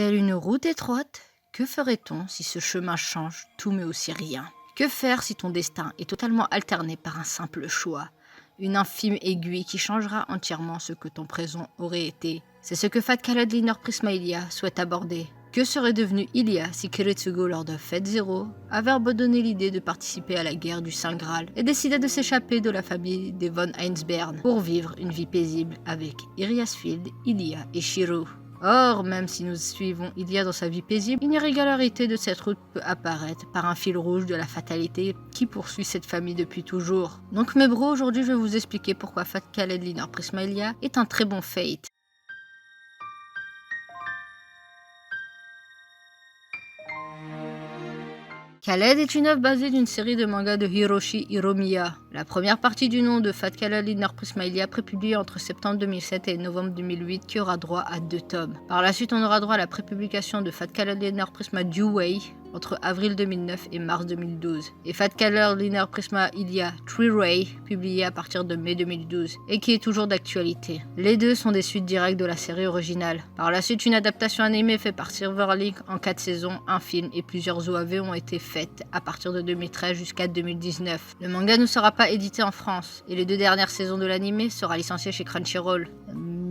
Telle une route étroite, que ferait-on si ce chemin change tout mais aussi rien? Que faire si ton destin est totalement alterné par un simple choix? Une infime aiguille qui changera entièrement ce que ton présent aurait été. C'est ce que Fat Khaled Linor Prisma Ilia souhaite aborder. Que serait devenu Ilia si Kiritsugo lors de Fête Zero avait abandonné l'idée de participer à la guerre du Saint Graal et décidait de s'échapper de la famille des von Heinsberg pour vivre une vie paisible avec Iriasfield, Ilia et Shiro? Or, même si nous suivons Ilia dans sa vie paisible, une irrégularité de cette route peut apparaître par un fil rouge de la fatalité qui poursuit cette famille depuis toujours. Donc mes bros, aujourd'hui je vais vous expliquer pourquoi Fat Khaled Linor Prisma Ilia est un très bon fate. Khaled est une œuvre basée d'une série de mangas de Hiroshi Hiromiya. La première partie du nom de Fat Khaled Linor Prisma Ilia prépubliée entre septembre 2007 et novembre 2008 qui aura droit à 2 tomes. Par la suite, on aura droit à la prépublication de Fat Khaled Linor Prisma Due entre avril 2009 et mars 2012, et Fat Khaled Linor Prisma Ilia Three-Ray, publié à partir de mai 2012, et qui est toujours d'actualité. Les deux sont des suites directes de la série originale. Par la suite, une adaptation animée faite par Silverlink en 4 saisons, un film et plusieurs OAV ont été faites à partir de 2013 jusqu'à 2019. Le manga ne sera pas édité en France, et les 2 dernières saisons de l'anime sera licencié chez Crunchyroll.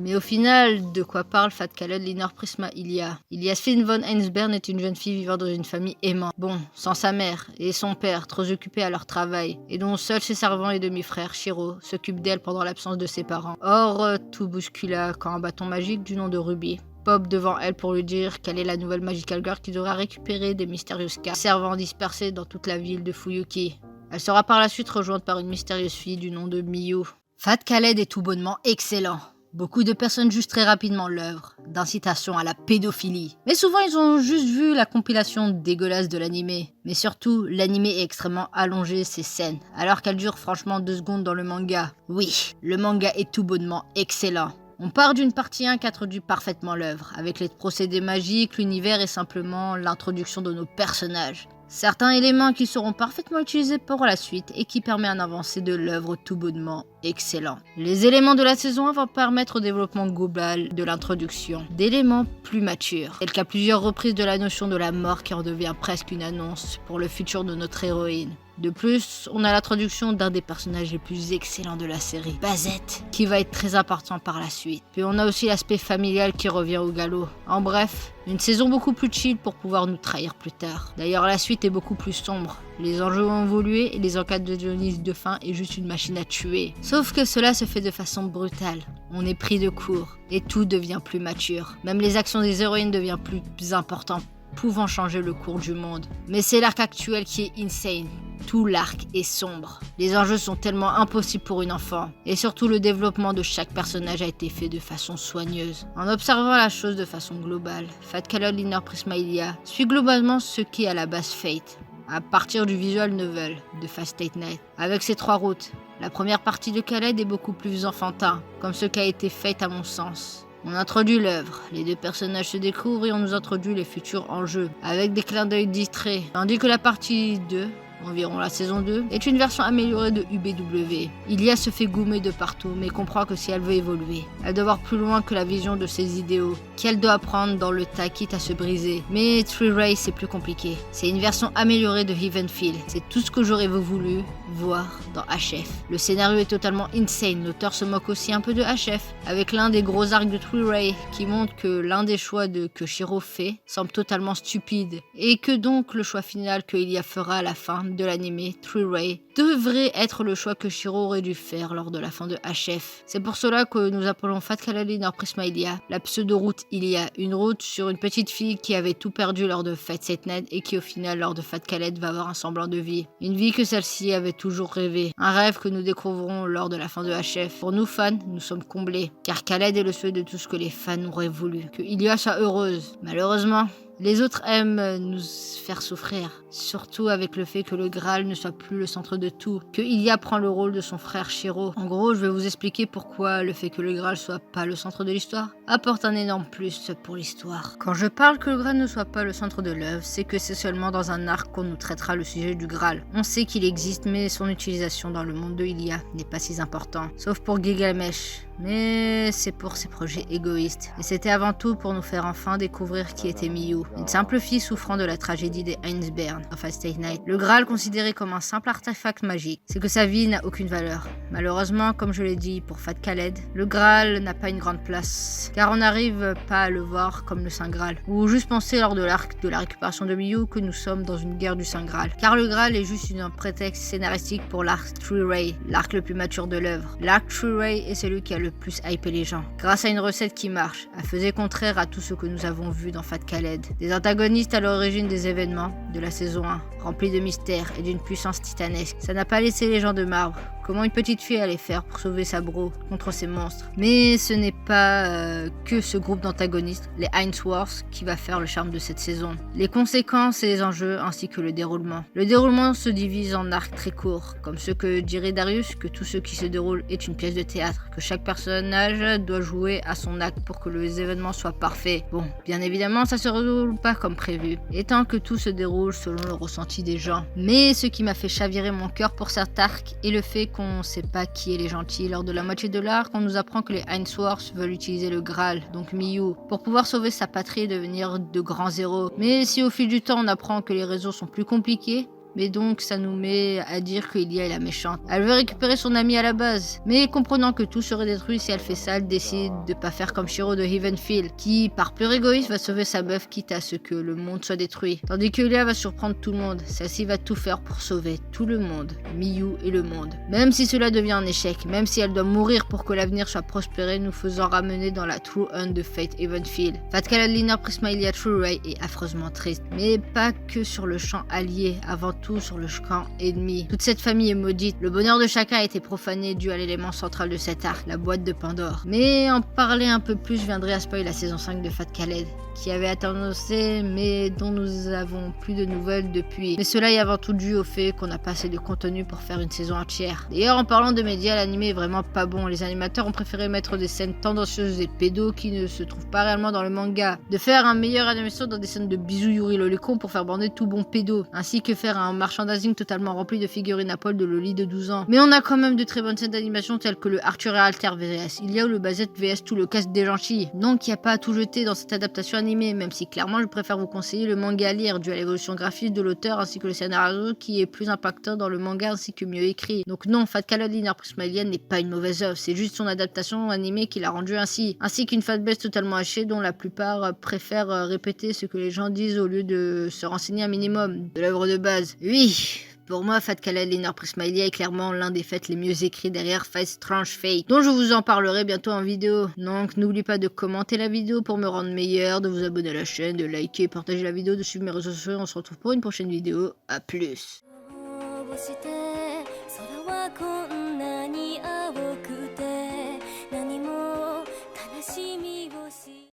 Mais au final, de quoi parle Fat Khaled Linor Prisma Ilia? Iliasfield von Heinsberg est une jeune fille vivant dans une famille aimante. Bon, sans sa mère et son père, trop occupés à leur travail, et dont seuls ses servants et demi-frères, Shiro, s'occupent d'elle pendant l'absence de ses parents. Or, tout bouscula quand un bâton magique du nom de Ruby pop devant elle pour lui dire qu'elle est la nouvelle Magical Girl qui devra récupérer des mystérieuses cartes servant dispersées dans toute la ville de Fuyuki. Elle sera par la suite rejointe par une mystérieuse fille du nom de Miyu. Fat Khaled est tout bonnement excellent. Beaucoup de personnes jugent très rapidement l'œuvre d'incitation à la pédophilie. Mais souvent ils ont juste vu la compilation dégueulasse de l'animé. Mais surtout, l'animé est extrêmement allongé ces scènes, alors qu'elles durent franchement 2 secondes dans le manga. Oui, le manga est tout bonnement excellent. On part d'une partie 1 qui introduit parfaitement l'œuvre, avec les procédés magiques, l'univers et simplement l'introduction de nos personnages. Certains éléments qui seront parfaitement utilisés pour la suite et qui permet un avancé de l'œuvre tout bonnement excellent. Les éléments de la saison 1 vont permettre au développement global de l'introduction d'éléments plus matures, tels qu'à plusieurs reprises de la notion de la mort qui en devient presque une annonce pour le futur de notre héroïne. De plus, on a l'introduction d'un des personnages les plus excellents de la série, Bazette, qui va être très important par la suite. Puis on a aussi l'aspect familial qui revient au galop. En bref, une saison beaucoup plus chill pour pouvoir nous trahir plus tard. D'ailleurs, la suite est beaucoup plus sombre. Les enjeux ont évolué et les enquêtes de Dionys de fin est juste une machine à tuer. Sauf que cela se fait de façon brutale. On est pris de court et tout devient plus mature. Même les actions des héroïnes deviennent plus importantes, pouvant changer le cours du monde. Mais c'est l'arc actuel qui est insane. Tout l'arc est sombre. Les enjeux sont tellement impossibles pour une enfant. Et surtout le développement de chaque personnage a été fait de façon soigneuse. En observant la chose de façon globale, Fat Khaled Linor Prisma Ilia suit globalement ce qui est à la base Fate, à partir du visual novel de Fast State Night, avec ses 3 routes. La première partie de Khaled est beaucoup plus enfantin, comme ce qui a été Fate à mon sens. On introduit l'œuvre, les 2 personnages se découvrent et on nous introduit les futurs enjeux, avec des clins d'œil distraits, tandis que la partie 2, environ la saison 2, est une version améliorée de UBW. Ilia se fait goumer de partout, mais comprend que si elle veut évoluer, elle doit voir plus loin que la vision de ses idéaux, qu'elle doit prendre dans le tas quitte à se briser. Mais Three-Ray c'est plus compliqué. C'est une version améliorée de Heavenfield. C'est tout ce que j'aurais voulu voir dans HF. Le scénario est totalement insane, l'auteur se moque aussi un peu de HF, avec l'un des gros arcs de Three-Ray qui montre que l'un des choix que Shiro fait semble totalement stupide, et que donc le choix final que Ilia fera à la fin de l'anime Three-Ray devrait être le choix que Shiro aurait dû faire lors de la fin de HF. C'est pour cela que nous appelons Fat Khaled Linor Prisma Ilia la pseudo-route Ilia, une route sur une petite fille qui avait tout perdu lors de Fate State Night et qui au final lors de Fat Khaled va avoir un semblant de vie. Une vie que celle-ci avait toujours rêvé, un rêve que nous découvrons lors de la fin de HF. Pour nous fans, nous sommes comblés, car Khaled est le souhait de tout ce que les fans auraient voulu, que Ilia soit heureuse. Malheureusement, Les autres aiment nous faire souffrir, surtout avec le fait que le Graal ne soit plus le centre de tout, que Ilia prend le rôle de son frère Shiro. En gros, je vais vous expliquer pourquoi le fait que le Graal soit pas le centre de l'histoire apporte un énorme plus pour l'histoire. Quand je parle que le Graal ne soit pas le centre de l'œuvre, c'est que c'est seulement dans un arc qu'on nous traitera le sujet du Graal. On sait qu'il existe, mais son utilisation dans le monde de Ilia n'est pas si important, sauf pour Gilgamesh. Mais c'est pour ses projets égoïstes. Et c'était avant tout pour nous faire enfin découvrir qui était Miyu, une simple fille souffrant de la tragédie des Ainsbern of A Stay Night. Le Graal considéré comme un simple artefact magique, c'est que sa vie n'a aucune valeur. Malheureusement, comme je l'ai dit pour Fat Khaled, le Graal n'a pas une grande place, car on n'arrive pas à le voir comme le Saint Graal, ou juste penser lors de l'arc de la récupération de Miyu que nous sommes dans une guerre du Saint Graal, car le Graal est juste un prétexte scénaristique pour l'arc Three Ray, l'arc le plus mature de l'œuvre. L'arc Three Ray est celui qui a le plus hypé les gens, grâce à une recette qui marche, elle faisait contraire à tout ce que nous avons vu dans Fat Khaled. Des antagonistes à l'origine des événements de la saison 1, remplis de mystères et d'une puissance titanesque. Ça n'a pas laissé les gens de marbre. Comment une petite fille allait faire pour sauver sa bro contre ces monstres. Mais ce n'est pas que ce groupe d'antagonistes, les Ainsworth, qui va faire le charme de cette saison. Les conséquences et les enjeux ainsi que le déroulement. Le déroulement se divise en arcs très courts, comme ce que dirait Darius, que tout ce qui se déroule est une pièce de théâtre, que chaque personnage doit jouer à son acte pour que les événements soient parfaits. Bon, bien évidemment, ça se déroule pas comme prévu, étant que tout se déroule selon le ressenti des gens. Mais ce qui m'a fait chavirer mon cœur pour cet arc est le fait qu'on sait pas qui est les gentils. Lors de la moitié de l'arc, on nous apprend que les Ainsworth veulent utiliser le Graal, donc Miyu, pour pouvoir sauver sa patrie et devenir de grands héros. Mais si au fil du temps on apprend que les réseaux sont plus compliqués, mais donc ça nous met à dire qu'Ilia est la méchante. Elle veut récupérer son amie à la base, mais comprenant que tout serait détruit si elle fait ça, elle décide de pas faire comme Shiro de Heavenfield, qui par pur égoïsme va sauver sa meuf quitte à ce que le monde soit détruit. Tandis que Ilia va surprendre tout le monde, celle-ci va tout faire pour sauver tout le monde, Miyu et le monde. Même si cela devient un échec, même si elle doit mourir pour que l'avenir soit prospéré, nous faisant ramener dans la True Hunt de Fate Heavenfield. Fat Khaled Linar Prisma Ilia True Ray est affreusement triste, mais pas que sur le champ allié, avant tout sur le camp ennemi. Toute cette famille est maudite. Le bonheur de chacun a été profané dû à l'élément central de cet arc, la boîte de Pandore. Mais en parler un peu plus, je viendrai à spoiler la saison 5 de Fat Khaled, qui avait été annoncée mais dont nous avons plus de nouvelles depuis. Mais cela est avant tout dû au fait qu'on n'a pas assez de contenu pour faire une saison entière. D'ailleurs, en parlant de médias, l'animé est vraiment pas bon. Les animateurs ont préféré mettre des scènes tendancieuses et pédos qui ne se trouvent pas réellement dans le manga. De faire un meilleur animation dans des scènes de bisous Yuri Lolicon pour faire bander tout bon pédo, ainsi que faire un merchandising totalement rempli de figurines à poil de Loli de 12 ans. Mais on a quand même de très bonnes scènes d'animation telles que le Arthur et Alter VS, il y a le Bazette VS tout le cast des gentils. Donc il n'y a pas à tout jeter dans cette adaptation animée, même si clairement je préfère vous conseiller le manga à lire dû à l'évolution graphique de l'auteur ainsi que le scénario qui est plus impactant dans le manga ainsi que mieux écrit. Donc non, Fat Khaled Linar Prisma Ilia n'est pas une mauvaise œuvre, c'est juste son adaptation animée qui l'a rendu ainsi qu'une fanbase totalement hachée dont la plupart préfèrent répéter ce que les gens disent au lieu de se renseigner un minimum de l'œuvre de base. Oui, pour moi, Fat Khaled Linar Prisma Ilia est clairement l'un des faits les mieux écrits derrière Fate Strange Fate, dont je vous en parlerai bientôt en vidéo. Donc n'oublie pas de commenter la vidéo pour me rendre meilleur, de vous abonner à la chaîne, de liker, partager la vidéo, de suivre mes réseaux sociaux. On se retrouve pour une prochaine vidéo. À plus.